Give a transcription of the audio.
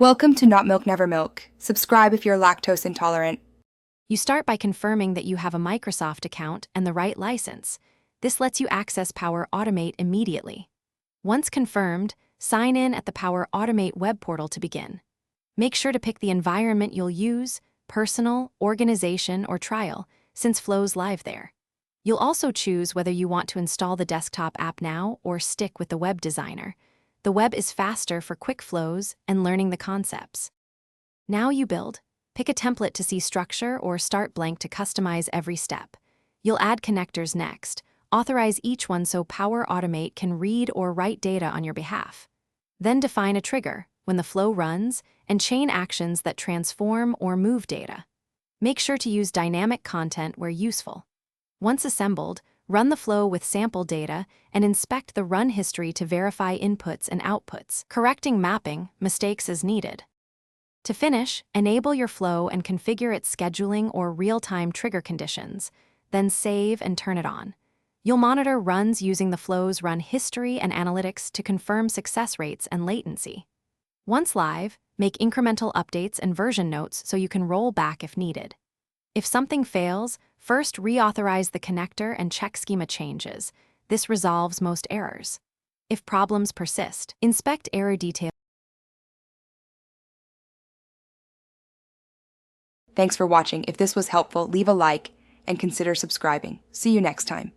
Welcome to Not Milk Never Milk. Subscribe if you're lactose intolerant. You start by confirming that you have a Microsoft account and the right license. This lets you access Power Automate immediately. Once confirmed, sign in at the Power Automate web portal to begin. Make sure to pick the environment you'll use, personal, organization, or trial, since Flow's live there. You'll also choose whether you want to install the desktop app now or stick with the web designer. The web is faster for quick flows and learning the concepts. Now you build. Pick a template to see structure or start blank to customize every step. You'll add connectors next. Authorize each one so Power Automate can read or write data on your behalf. Then define a trigger when the flow runs and chain actions that transform or move data. Make sure to use dynamic content where useful. Once assembled, run the flow with sample data and inspect the run history to verify inputs and outputs, correcting mapping mistakes as needed. To finish, enable your flow and configure its scheduling or real-time trigger conditions, then save and turn it on. You'll monitor runs using the flow's run history and analytics to confirm success rates and latency. Once live, make incremental updates and version notes so you can roll back if needed. If something fails, first reauthorize the connector and check schema changes. This resolves most errors. If problems persist, inspect error details. Thanks for watching. If this was helpful, leave a like and consider subscribing. See you next time.